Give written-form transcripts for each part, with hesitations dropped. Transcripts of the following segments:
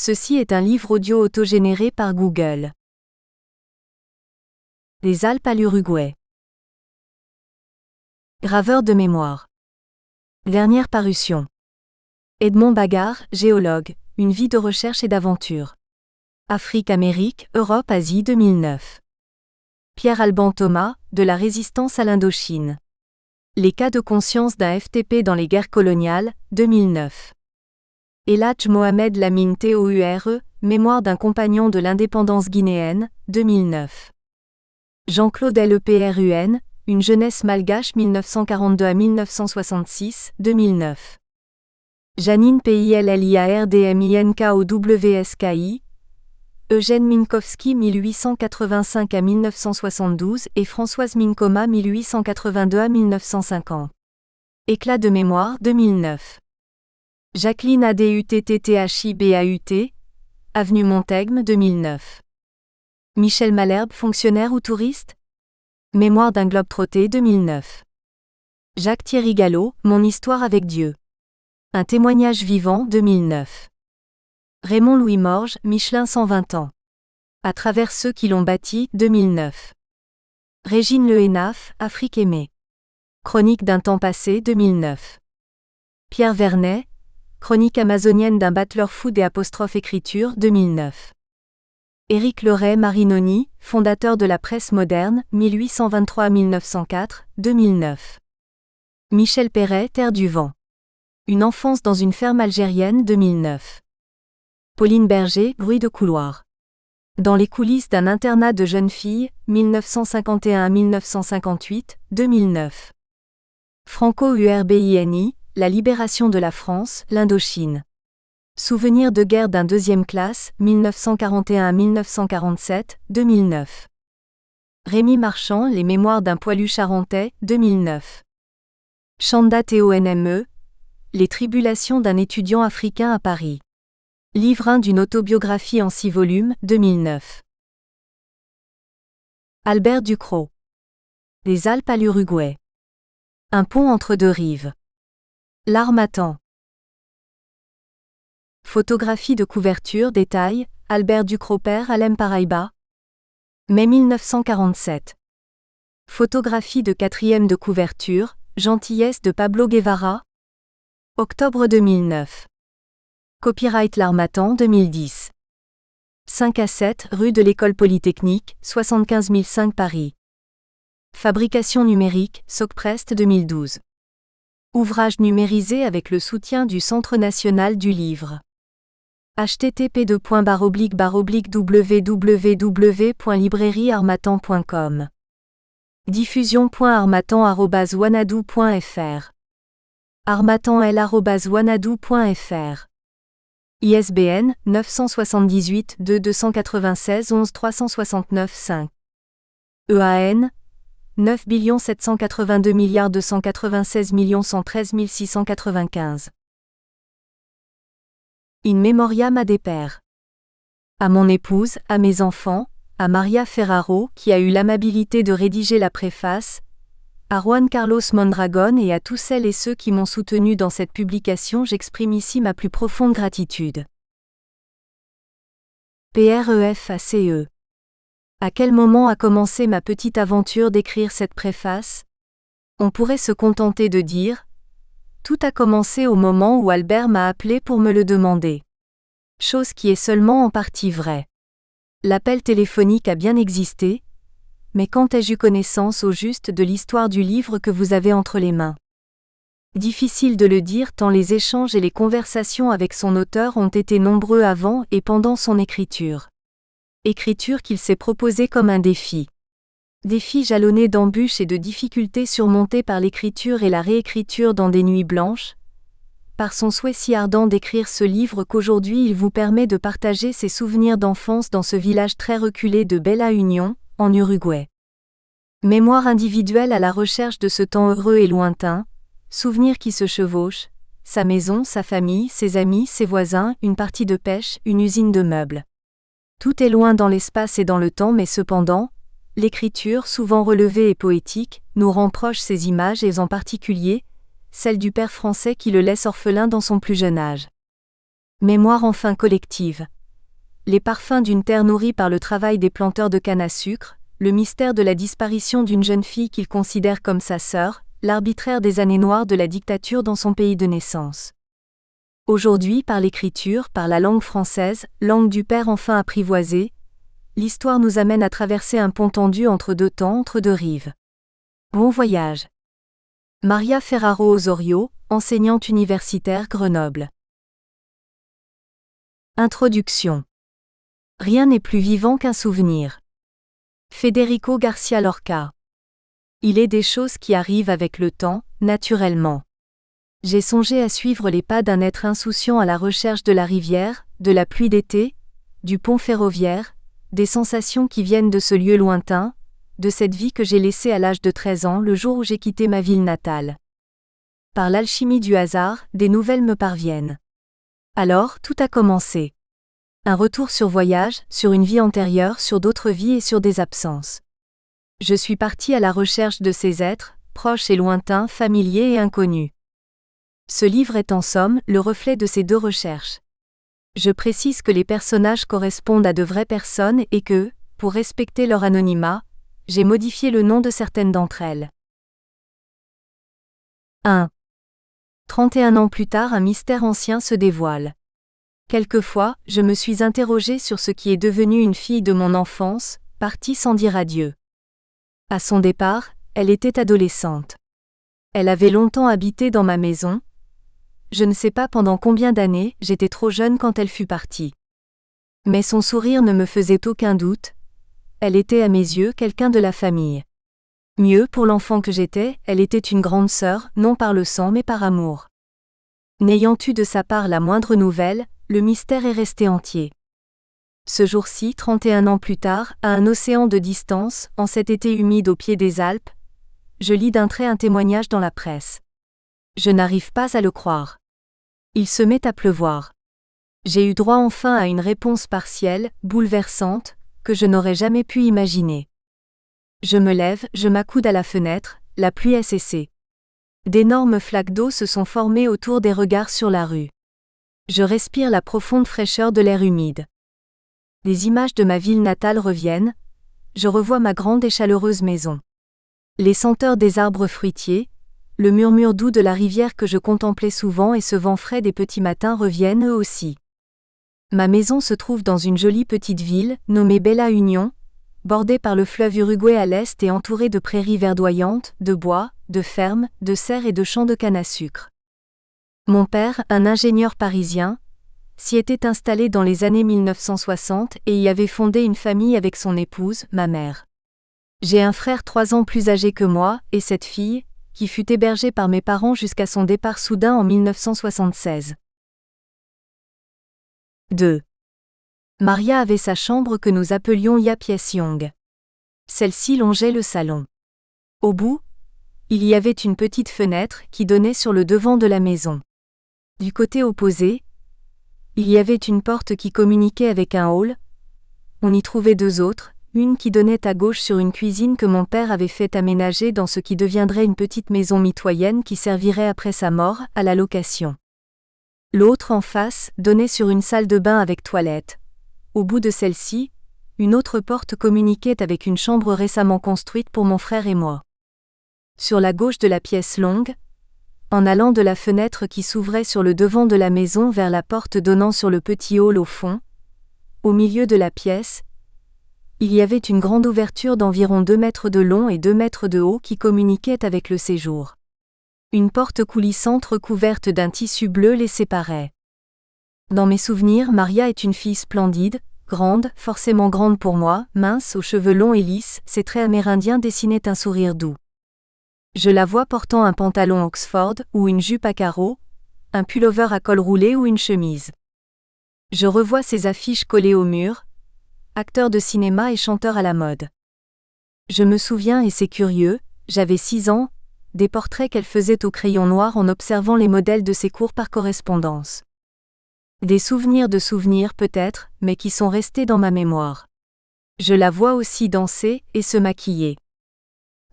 Ceci est un livre audio autogénéré par Google. Les Alpes à l'Uruguay. Graveur de mémoire. Dernière parution. Edmond Bagard, géologue, une vie de recherche et d'aventure. Afrique, Amérique, Europe, Asie 2009. Pierre Alban Thomas, de la résistance à l'Indochine. Les cas de conscience d'un FTP dans les guerres coloniales, 2009. Eladj Mohamed Lamine Toure, mémoire d'un compagnon de l'indépendance guinéenne, 2009. Jean-Claude Leprun, une jeunesse malgache 1942 à 1966, 2009. Janine Pilliardminkovski, Eugène Minkowski 1885 à 1972 et Françoise Minkoma 1882 à 1950. Éclat de mémoire 2009. Jacqueline AduttthIbaut, Avenue Montaigne 2009. Michel Malherbe, fonctionnaire ou touriste? Mémoire d'un globe-trotté 2009. Jacques Thierry Gallo, Mon histoire avec Dieu. Un témoignage vivant 2009. Raymond Louis Morge, Michelin 120 ans. À travers ceux qui l'ont bâti 2009. Régine Le Hénaf, Afrique aimée. Chronique d'un temps passé 2009. Pierre Vernet, Chronique amazonienne d'un battleur food et apostrophe écriture 2009. Éric Leray Marinoni, fondateur de la presse moderne, 1823 à 1904, 2009. Michel Perret, Terre du vent. Une enfance dans une ferme algérienne 2009. Pauline Berger, Bruit de couloir. Dans les coulisses d'un internat de jeunes filles, 1951 à 1958, 2009. Franco Urbini, La libération de la France, l'Indochine. Souvenirs de guerre d'un deuxième classe, 1941 à 1947, 2009. Rémi Marchand, Les mémoires d'un poilu charentais, 2009. Chanda Tonme, Les tribulations d'un étudiant africain à Paris. Livre 1 d'une autobiographie en 6 volumes, 2009. Albert Ducrot. Les Alpes à l'Uruguay. Un pont entre deux rives. L'Harmattan. Photographie de couverture, détail, Albert Ducrot père Alem Paraíba. Mai 1947. Photographie de 4e de couverture, Gentillesse de Pablo Guevara. Octobre 2009. Copyright L'Harmattan 2010. 5 à 7 rue de l'École Polytechnique, 75 005 Paris. Fabrication numérique, Socprest 2012. Ouvrage numérisé avec le soutien du Centre national du livre. http://www.librairieharmattan.com. Diffusion.harmattan@wanadoo.fr. harmattanl@wanadoo.fr. ISBN 978 296 11 369 5. EAN 9 782 296 113 695. In memoriam à des pères. À mon épouse, à mes enfants, à Maria Ferraro qui a eu l'amabilité de rédiger la préface, à Juan Carlos Mondragon et à tous celles et ceux qui m'ont soutenu dans cette publication, j'exprime ici ma plus profonde gratitude. PREFACE. À quel moment a commencé ma petite aventure d'écrire cette préface? On pourrait se contenter de dire « Tout a commencé au moment où Albert m'a appelé pour me le demander ». Chose qui est seulement en partie vraie. L'appel téléphonique a bien existé, mais quand ai-je eu connaissance au juste de l'histoire du livre que vous avez entre les mains? Difficile de le dire tant les échanges et les conversations avec son auteur ont été nombreux avant et pendant son écriture. Écriture qu'il s'est proposée comme un défi. Défi jalonné d'embûches et de difficultés surmontées par l'écriture et la réécriture dans des nuits blanches, par son souhait si ardent d'écrire ce livre qu'aujourd'hui il vous permet de partager ses souvenirs d'enfance dans ce village très reculé de Bella Union, en Uruguay. Mémoire individuelle à la recherche de ce temps heureux et lointain, souvenirs qui se chevauchent, sa maison, sa famille, ses amis, ses voisins, une partie de pêche, une usine de meubles. Tout est loin dans l'espace et dans le temps mais cependant, l'écriture, souvent relevée et poétique, nous rend proches ces images et en particulier, celle du père français qui le laisse orphelin dans son plus jeune âge. Mémoire enfin collective. Les parfums d'une terre nourrie par le travail des planteurs de canne à sucre, le mystère de la disparition d'une jeune fille qu'il considère comme sa sœur, l'arbitraire des années noires de la dictature dans son pays de naissance. Aujourd'hui, par l'écriture, par la langue française, langue du père enfin apprivoisée, l'histoire nous amène à traverser un pont tendu entre deux temps, entre deux rives. Bon voyage. Maria Ferraro Osorio, enseignante universitaire Grenoble. Introduction. Rien n'est plus vivant qu'un souvenir. Federico Garcia Lorca. Il est des choses qui arrivent avec le temps, naturellement. J'ai songé à suivre les pas d'un être insouciant à la recherche de la rivière, de la pluie d'été, du pont ferroviaire, des sensations qui viennent de ce lieu lointain, de cette vie que j'ai laissée à l'âge de 13 ans le jour où j'ai quitté ma ville natale. Par l'alchimie du hasard, des nouvelles me parviennent. Alors, tout a commencé. Un retour sur voyage, sur une vie antérieure, sur d'autres vies et sur des absences. Je suis parti à la recherche de ces êtres, proches et lointains, familiers et inconnus. Ce livre est en somme le reflet de ces deux recherches. Je précise que les personnages correspondent à de vraies personnes et que, pour respecter leur anonymat, j'ai modifié le nom de certaines d'entre elles. 1. 31 ans plus tard, un mystère ancien se dévoile. Quelquefois, je me suis interrogé sur ce qui est devenu une fille de mon enfance, partie sans dire adieu. À son départ, elle était adolescente. Elle avait longtemps habité dans ma maison. Je ne sais pas pendant combien d'années, j'étais trop jeune quand elle fut partie. Mais son sourire ne me faisait aucun doute. Elle était à mes yeux quelqu'un de la famille. Mieux, pour l'enfant que j'étais, elle était une grande sœur, non par le sang mais par amour. N'ayant eu de sa part la moindre nouvelle, le mystère est resté entier. Ce jour-ci, 31 ans plus tard, à un océan de distance, en cet été humide au pied des Alpes, je lis d'un trait un témoignage dans la presse. Je n'arrive pas à le croire. Il se met à pleuvoir. J'ai eu droit enfin à une réponse partielle, bouleversante, que je n'aurais jamais pu imaginer. Je me lève, je m'accoude à la fenêtre, la pluie a cessé. D'énormes flaques d'eau se sont formées autour des regards sur la rue. Je respire la profonde fraîcheur de l'air humide. Les images de ma ville natale reviennent, je revois ma grande et chaleureuse maison. Les senteurs des arbres fruitiers, le murmure doux de la rivière que je contemplais souvent et ce vent frais des petits matins reviennent eux aussi. Ma maison se trouve dans une jolie petite ville, nommée Bella Union, bordée par le fleuve Uruguay à l'est et entourée de prairies verdoyantes, de bois, de fermes, de serres et de champs de canne à sucre. Mon père, un ingénieur parisien, s'y était installé dans les années 1960 et y avait fondé une famille avec son épouse, ma mère. J'ai un frère 3 ans plus âgé que moi, et cette fille, qui fut hébergée par mes parents jusqu'à son départ soudain en 1976. 2. Maria avait sa chambre que nous appelions Ya Pièce Young. Celle-ci longeait le salon. Au bout, il y avait une petite fenêtre qui donnait sur le devant de la maison. Du côté opposé, il y avait une porte qui communiquait avec un hall. On y trouvait 2 autres, une qui donnait à gauche sur une cuisine que mon père avait fait aménager dans ce qui deviendrait une petite maison mitoyenne qui servirait après sa mort à la location. L'autre en face donnait sur une salle de bain avec toilette. Au bout de celle-ci, une autre porte communiquait avec une chambre récemment construite pour mon frère et moi. Sur la gauche de la pièce longue, en allant de la fenêtre qui s'ouvrait sur le devant de la maison vers la porte donnant sur le petit hall au fond, au milieu de la pièce, il y avait une grande ouverture d'environ 2 mètres de long et 2 mètres de haut qui communiquait avec le séjour. Une porte coulissante recouverte d'un tissu bleu les séparait. Dans mes souvenirs, Maria est une fille splendide, grande, forcément grande pour moi, mince, aux cheveux longs et lisses, ses traits amérindiens dessinaient un sourire doux. Je la vois portant un pantalon Oxford ou une jupe à carreaux, un pullover à col roulé ou une chemise. Je revois ses affiches collées au mur, acteur de cinéma et chanteur à la mode. Je me souviens, et c'est curieux, j'avais 6 ans, des portraits qu'elle faisait au crayon noir en observant les modèles de ses cours par correspondance. Des souvenirs de souvenirs peut-être, mais qui sont restés dans ma mémoire. Je la vois aussi danser et se maquiller.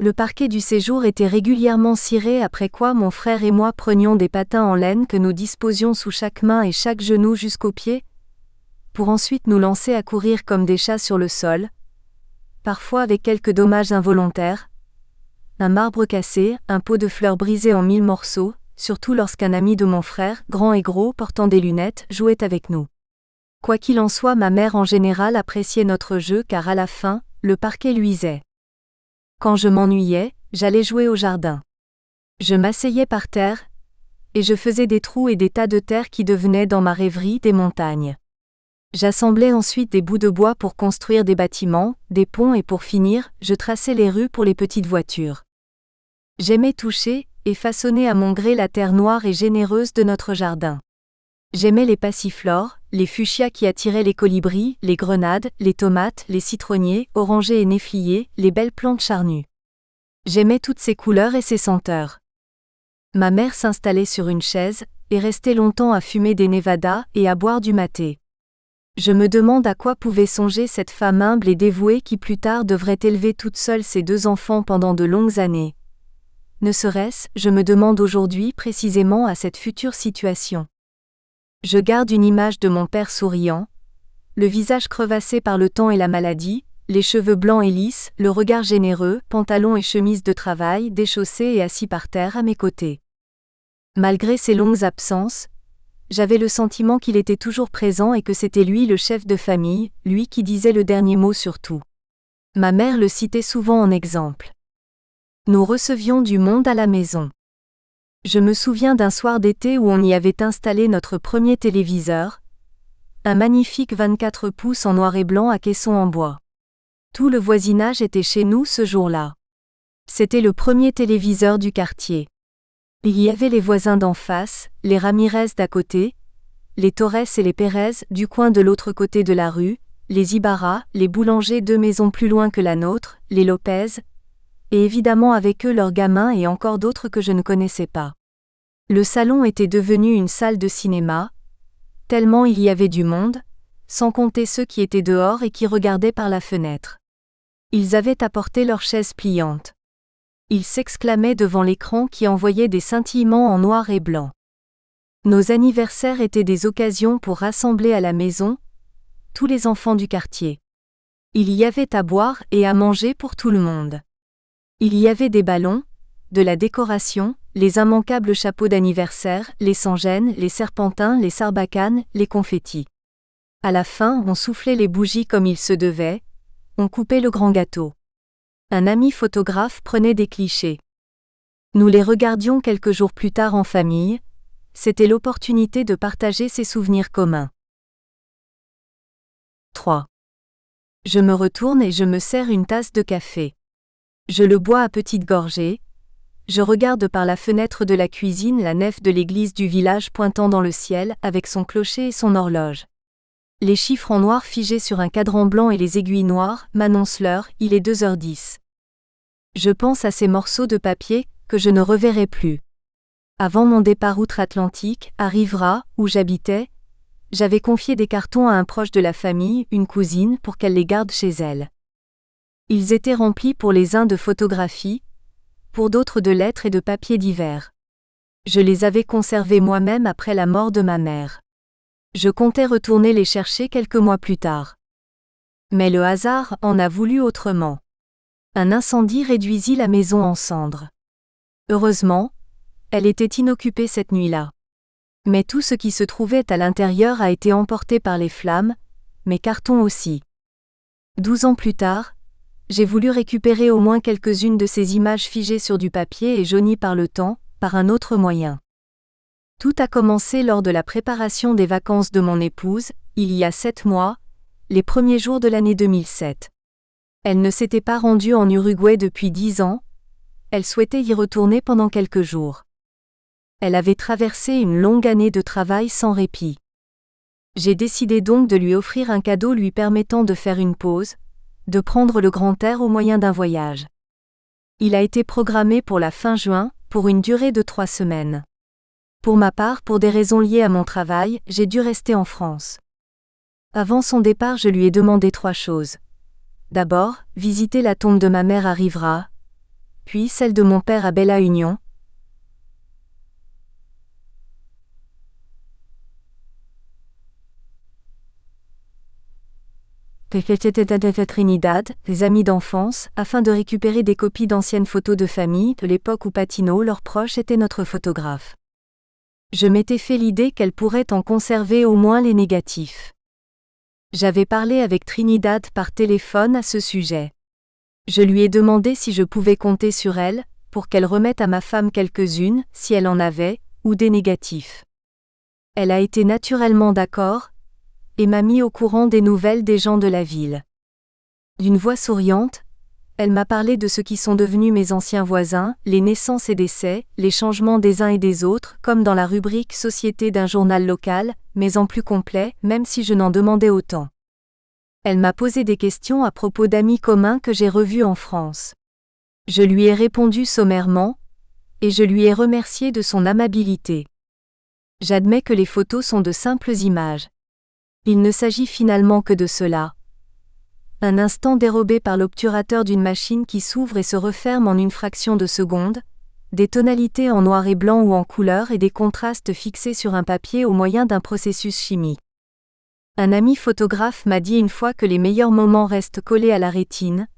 Le parquet du séjour était régulièrement ciré, après quoi mon frère et moi prenions des patins en laine que nous disposions sous chaque main et chaque genou jusqu'aux pieds, pour ensuite nous lancer à courir comme des chats sur le sol, parfois avec quelques dommages involontaires, un marbre cassé, un pot de fleurs brisé en 1000 morceaux, surtout lorsqu'un ami de mon frère, grand et gros, portant des lunettes, jouait avec nous. Quoi qu'il en soit, ma mère en général appréciait notre jeu car à la fin, le parquet luisait. Quand je m'ennuyais, j'allais jouer au jardin. Je m'asseyais par terre, et je faisais des trous et des tas de terre qui devenaient dans ma rêverie des montagnes. J'assemblais ensuite des bouts de bois pour construire des bâtiments, des ponts et pour finir, je traçais les rues pour les petites voitures. J'aimais toucher et façonner à mon gré la terre noire et généreuse de notre jardin. J'aimais les passiflores, les fuchsias qui attiraient les colibris, les grenades, les tomates, les citronniers, orangers et néfliers, les belles plantes charnues. J'aimais toutes ces couleurs et ces senteurs. Ma mère s'installait sur une chaise et restait longtemps à fumer des Nevada et à boire du maté. Je me demande à quoi pouvait songer cette femme humble et dévouée qui plus tard devrait élever toute seule ses 2 enfants pendant de longues années. Ne serait-ce, je me demande aujourd'hui précisément à cette future situation. Je garde une image de mon père souriant, le visage crevassé par le temps et la maladie, les cheveux blancs et lisses, le regard généreux, pantalon et chemise de travail, déchaussé et assis par terre à mes côtés. Malgré ses longues absences, j'avais le sentiment qu'il était toujours présent et que c'était lui le chef de famille, lui qui disait le dernier mot sur tout. Ma mère le citait souvent en exemple. Nous recevions du monde à la maison. Je me souviens d'un soir d'été où on y avait installé notre premier téléviseur, un magnifique 24 pouces en noir et blanc à caisson en bois. Tout le voisinage était chez nous ce jour-là. C'était le premier téléviseur du quartier. Il y avait les voisins d'en face, les Ramirez d'à côté, les Torres et les Pérez du coin de l'autre côté de la rue, les Ibarra, les boulangers 2 maisons plus loin que la nôtre, les Lopez, et évidemment avec eux leurs gamins et encore d'autres que je ne connaissais pas. Le salon était devenu une salle de cinéma, tellement il y avait du monde, sans compter ceux qui étaient dehors et qui regardaient par la fenêtre. Ils avaient apporté leurs chaises pliantes. Ils s'exclamaient devant l'écran qui envoyait des scintillements en noir et blanc. Nos anniversaires étaient des occasions pour rassembler à la maison tous les enfants du quartier. Il y avait à boire et à manger pour tout le monde. Il y avait des ballons, de la décoration, les immanquables chapeaux d'anniversaire, les sans-gêne, les serpentins, les sarbacanes, les confettis. À la fin, on soufflait les bougies comme il se devait, on coupait le grand gâteau. Un ami photographe prenait des clichés. Nous les regardions quelques jours plus tard en famille, c'était l'opportunité de partager ces souvenirs communs. 3. Je me retourne et je me sers une tasse de café. Je le bois à petites gorgées. Je regarde par la fenêtre de la cuisine la nef de l'église du village pointant dans le ciel avec son clocher et son horloge. Les chiffres en noir figés sur un cadran blanc et les aiguilles noires m'annoncent l'heure, il est 2h10. Je pense à ces morceaux de papier que je ne reverrai plus. Avant mon départ outre-Atlantique, à Rivera, où j'habitais, j'avais confié des cartons à un proche de la famille, une cousine, pour qu'elle les garde chez elle. Ils étaient remplis pour les uns de photographies, pour d'autres de lettres et de papiers divers. Je les avais conservés moi-même après la mort de ma mère. Je comptais retourner les chercher quelques mois plus tard. Mais le hasard en a voulu autrement. Un incendie réduisit la maison en cendres. Heureusement, elle était inoccupée cette nuit-là. Mais tout ce qui se trouvait à l'intérieur a été emporté par les flammes, mes cartons aussi. 12 ans plus tard, j'ai voulu récupérer au moins quelques-unes de ces images figées sur du papier et jaunies par le temps, par un autre moyen. Tout a commencé lors de la préparation des vacances de mon épouse, il y a 7 mois, les premiers jours de l'année 2007. Elle ne s'était pas rendue en Uruguay depuis 10 ans, elle souhaitait y retourner pendant quelques jours. Elle avait traversé une longue année de travail sans répit. J'ai décidé donc de lui offrir un cadeau lui permettant de faire une pause, de prendre le grand air au moyen d'un voyage. Il a été programmé pour la fin juin, pour une durée de 3 semaines. Pour ma part, pour des raisons liées à mon travail, j'ai dû rester en France. Avant son départ, je lui ai demandé 3 choses. D'abord, visiter la tombe de ma mère à Rivera. puis celle de mon père à Bella Union. Trinidad, des amis d'enfance, afin de récupérer des copies d'anciennes photos de famille de l'époque où Patino, leur proche, était notre photographe. Je m'étais fait l'idée qu'elle pourrait en conserver au moins les négatifs. J'avais parlé avec Trinidad par téléphone à ce sujet. Je lui ai demandé si je pouvais compter sur elle, pour qu'elle remette à ma femme quelques-unes, si elle en avait, ou des négatifs. Elle a été naturellement d'accord, et m'a mis au courant des nouvelles des gens de la ville. D'une voix souriante, elle m'a parlé de ce qui sont devenus mes anciens voisins, les naissances et décès, les changements des uns et des autres, comme dans la rubrique Société d'un journal local, mais en plus complet, même si je n'en demandais autant. Elle m'a posé des questions à propos d'amis communs que j'ai revus en France. Je lui ai répondu sommairement, et je lui ai remercié de son amabilité. J'admets que les photos sont de simples images. Il ne s'agit finalement que de cela. Un instant dérobé par l'obturateur d'une machine qui s'ouvre et se referme en une fraction de seconde, des tonalités en noir et blanc ou en couleur et des contrastes fixés sur un papier au moyen d'un processus chimique. Un ami photographe m'a dit une fois que les meilleurs moments restent collés à la rétine.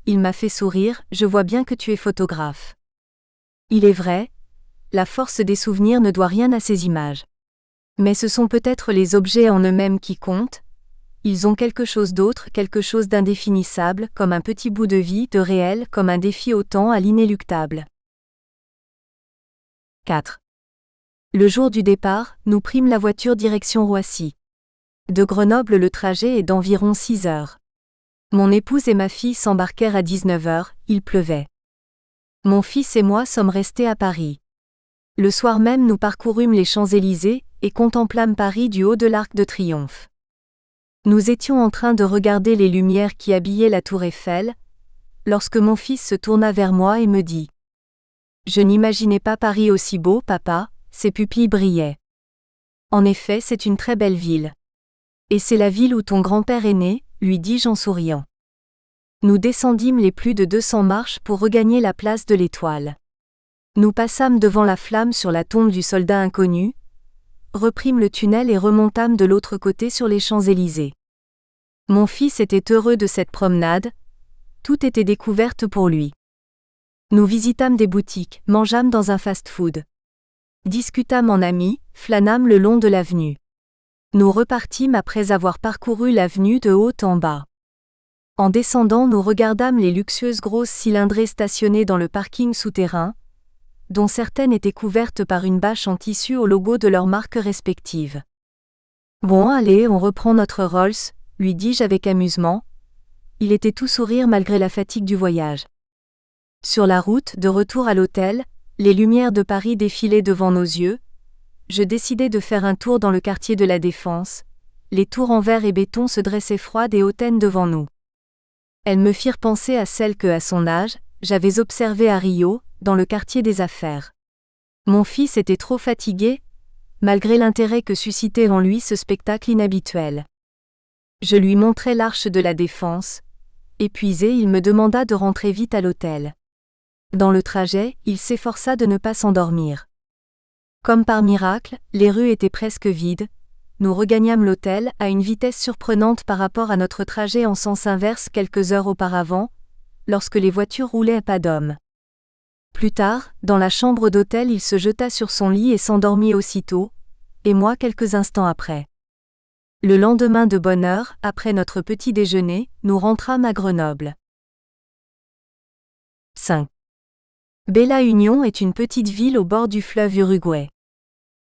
Il m'a fait sourire, je vois bien que tu es photographe. Il est vrai, la force des souvenirs ne doit rien à ces images. Mais ce sont peut-être les objets en eux-mêmes qui comptent. Ils ont quelque chose d'autre, quelque chose d'indéfinissable, comme un petit bout de vie, de réel, comme un défi autant à l'inéluctable. 4. Le jour du départ, nous prîmes la voiture direction Roissy. De Grenoble le trajet est d'environ 6 heures. Mon épouse et ma fille s'embarquèrent à 19 heures, il pleuvait. Mon fils et moi sommes restés à Paris. Le soir même nous parcourûmes les Champs-Élysées, et contemplâmes Paris du haut de l'Arc de Triomphe. Nous étions en train de regarder les lumières qui habillaient la tour Eiffel, lorsque mon fils se tourna vers moi et me dit « Je n'imaginais pas Paris aussi beau, papa », ses pupilles brillaient. En effet, c'est une très belle ville. Et c'est la ville où ton grand-père est né, lui dis-je en souriant. Nous descendîmes les plus de 200 marches pour regagner la place de l'Étoile. Nous passâmes devant la flamme sur la tombe du soldat inconnu, reprîmes le tunnel et remontâmes de l'autre côté sur les Champs-Élysées. Mon fils était heureux de cette promenade, tout était découverte pour lui. Nous visitâmes des boutiques, mangeâmes dans un fast-food. Discutâmes en amis, flânâmes le long de l'avenue. Nous repartîmes après avoir parcouru l'avenue de haut en bas. En descendant, nous regardâmes les luxueuses grosses cylindrées stationnées dans le parking souterrain, dont certaines étaient couvertes par une bâche en tissu au logo de leurs marques respectives. « Bon, allez, on reprend notre Rolls », lui dis-je avec amusement. Il était tout sourire malgré la fatigue du voyage. Sur la route, de retour à l'hôtel, les lumières de Paris défilaient devant nos yeux. Je décidai de faire un tour dans le quartier de la Défense. Les tours en verre et béton se dressaient froides et hautaines devant nous. Elles me firent penser à celles que, à son âge, j'avais observées à Rio, dans le quartier des affaires. Mon fils était trop fatigué, malgré l'intérêt que suscitait en lui ce spectacle inhabituel. Je lui montrai l'arche de la Défense. Épuisé, il me demanda de rentrer vite à l'hôtel. Dans le trajet, il s'efforça de ne pas s'endormir. Comme par miracle, les rues étaient presque vides. Nous regagnâmes l'hôtel à une vitesse surprenante par rapport à notre trajet en sens inverse quelques heures auparavant, lorsque les voitures roulaient à pas d'homme. Plus tard, dans la chambre d'hôtel, il se jeta sur son lit et s'endormit aussitôt, et moi quelques instants après. Le lendemain de bonne heure, après notre petit déjeuner, nous rentrâmes à Grenoble. 5. Bella Union est une petite ville au bord du fleuve Uruguay.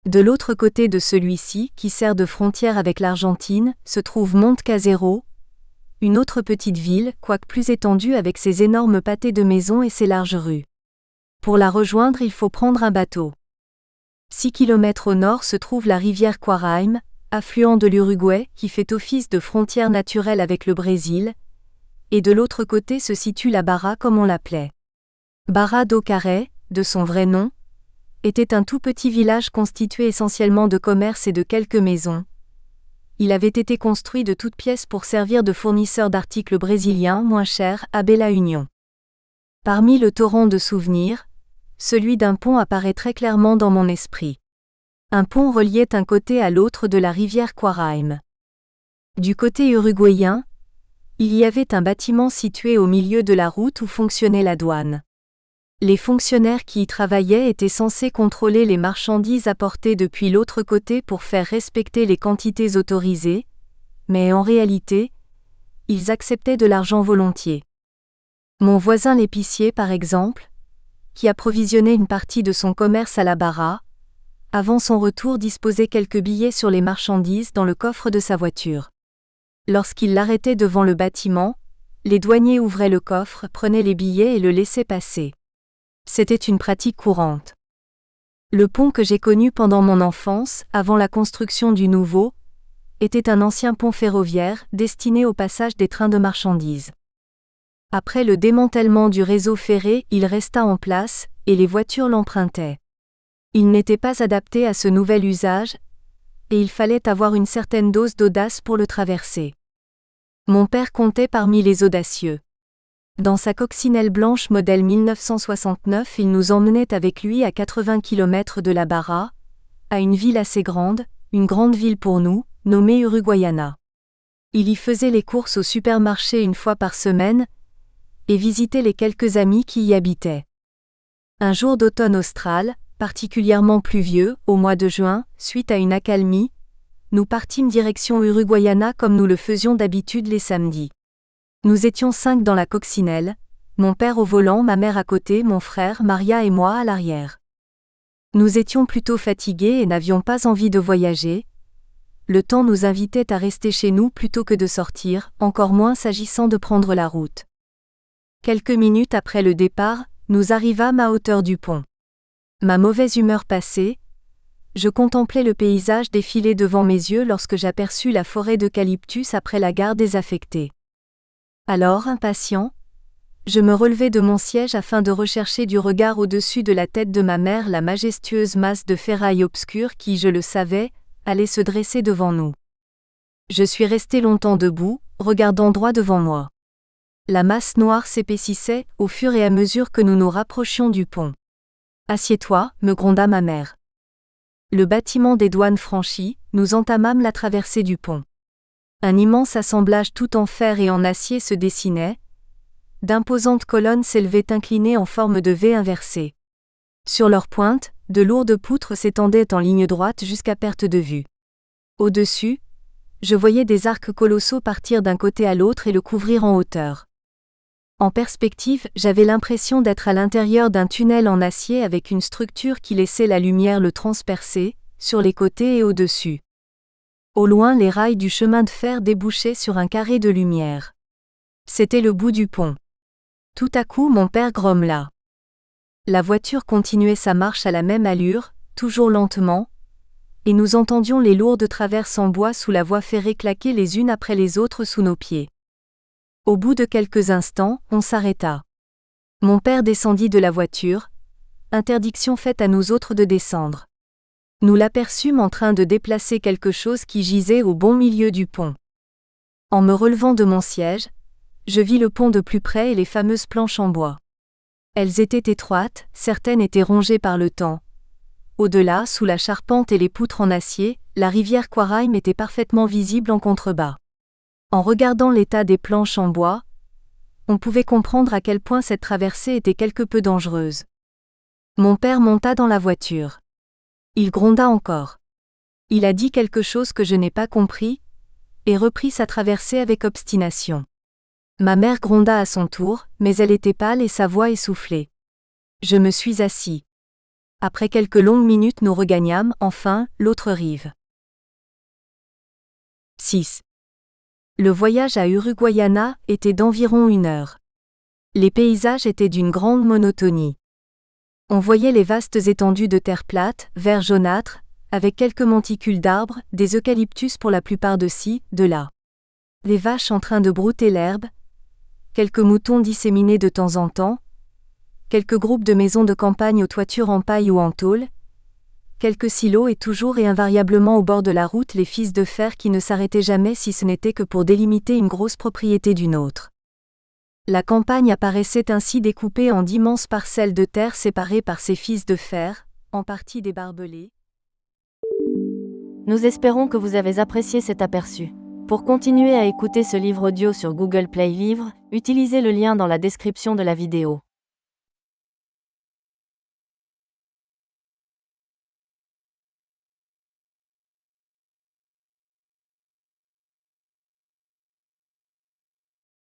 De l'autre côté de celui-ci, qui sert de frontière avec l'Argentine, se trouve Monte Casero, une autre petite ville, quoique plus étendue avec ses énormes pâtés de maisons et ses larges rues. Pour la rejoindre, il faut prendre un bateau. 6 km au nord se trouve la rivière Quaraim, affluent de l'Uruguay, qui fait office de frontière naturelle avec le Brésil, et de l'autre côté se situe la Barra comme on l'appelait. Barra do Carré, de son vrai nom, était un tout petit village constitué essentiellement de commerces et de quelques maisons. Il avait été construit de toutes pièces pour servir de fournisseur d'articles brésiliens moins chers à Bella Union. Parmi le torrent de souvenirs, celui d'un pont apparaît très clairement dans mon esprit. Un pont reliait un côté à l'autre de la rivière Quaraim. Du côté uruguayen, il y avait un bâtiment situé au milieu de la route où fonctionnait la douane. Les fonctionnaires qui y travaillaient étaient censés contrôler les marchandises apportées depuis l'autre côté pour faire respecter les quantités autorisées, mais en réalité, ils acceptaient de l'argent volontiers. Mon voisin l'épicier par exemple, qui approvisionnait une partie de son commerce à la Barra, avant son retour disposait quelques billets sur les marchandises dans le coffre de sa voiture. Lorsqu'il l'arrêtait devant le bâtiment, les douaniers ouvraient le coffre, prenaient les billets et le laissaient passer. C'était une pratique courante. Le pont que j'ai connu pendant mon enfance, avant la construction du nouveau, était un ancien pont ferroviaire destiné au passage des trains de marchandises. Après le démantèlement du réseau ferré, il resta en place, et les voitures l'empruntaient. Il n'était pas adapté à ce nouvel usage, et il fallait avoir une certaine dose d'audace pour le traverser. Mon père comptait parmi les audacieux. Dans sa coccinelle blanche modèle 1969, il nous emmenait avec lui à 80 km de la Barra, à une ville assez grande, une grande ville pour nous, nommée Uruguayana. Il y faisait les courses au supermarché une fois par semaine, et visitait les quelques amis qui y habitaient. Un jour d'automne austral, particulièrement pluvieux, au mois de juin, suite à une accalmie, nous partîmes direction Uruguayana comme nous le faisions d'habitude les samedis. Nous étions 5 dans la coccinelle, mon père au volant, ma mère à côté, mon frère, Maria et moi à l'arrière. Nous étions plutôt fatigués et n'avions pas envie de voyager. Le temps nous invitait à rester chez nous plutôt que de sortir, encore moins s'agissant de prendre la route. Quelques minutes après le départ, nous arrivâmes à hauteur du pont. Ma mauvaise humeur passée, je contemplais le paysage défiler devant mes yeux lorsque j'aperçus la forêt d'eucalyptus après la gare désaffectée. Alors, impatient, je me relevai de mon siège afin de rechercher du regard au-dessus de la tête de ma mère la majestueuse masse de ferraille obscure qui, je le savais, allait se dresser devant nous. Je suis resté longtemps debout, regardant droit devant moi. La masse noire s'épaississait au fur et à mesure que nous nous rapprochions du pont. « Assieds-toi » me gronda ma mère. Le bâtiment des douanes franchi, nous entamâmes la traversée du pont. Un immense assemblage tout en fer et en acier se dessinait. D'imposantes colonnes s'élevaient inclinées en forme de V inversée. Sur leurs pointes, de lourdes poutres s'étendaient en ligne droite jusqu'à perte de vue. Au-dessus, je voyais des arcs colossaux partir d'un côté à l'autre et le couvrir en hauteur. En perspective, j'avais l'impression d'être à l'intérieur d'un tunnel en acier avec une structure qui laissait la lumière le transpercer, sur les côtés et au-dessus. Au loin, les rails du chemin de fer débouchaient sur un carré de lumière. C'était le bout du pont. Tout à coup, mon père grommela. La voiture continuait sa marche à la même allure, toujours lentement, et nous entendions les lourdes traverses en bois sous la voie ferrée claquer les unes après les autres sous nos pieds. Au bout de quelques instants, on s'arrêta. Mon père descendit de la voiture, interdiction faite à nous autres de descendre. Nous l'aperçûmes en train de déplacer quelque chose qui gisait au bon milieu du pont. En me relevant de mon siège, je vis le pont de plus près et les fameuses planches en bois. Elles étaient étroites, certaines étaient rongées par le temps. Au-delà, sous la charpente et les poutres en acier, la rivière Quaraim était parfaitement visible en contrebas. En regardant l'état des planches en bois, on pouvait comprendre à quel point cette traversée était quelque peu dangereuse. Mon père monta dans la voiture. Il gronda encore. Il a dit quelque chose que je n'ai pas compris, et reprit sa traversée avec obstination. Ma mère gronda à son tour, mais elle était pâle et sa voix essoufflée. Je me suis assis. Après quelques longues minutes nous regagnâmes, enfin, l'autre rive. 6. Le voyage à Uruguayana était d'environ 1 heure. Les paysages étaient d'une grande monotonie. On voyait les vastes étendues de terre plate, vert jaunâtre, avec quelques monticules d'arbres, des eucalyptus pour la plupart de ci, de là. Des vaches en train de brouter l'herbe, quelques moutons disséminés de temps en temps, quelques groupes de maisons de campagne aux toitures en paille ou en tôle, quelques silos et toujours et invariablement au bord de la route les fils de fer qui ne s'arrêtaient jamais si ce n'était que pour délimiter une grosse propriété d'une autre. La campagne apparaissait ainsi découpée en d'immenses parcelles de terre séparées par ces fils de fer, en partie des barbelés. Nous espérons que vous avez apprécié cet aperçu. Pour continuer à écouter ce livre audio sur Google Play Livres, utilisez le lien dans la description de la vidéo.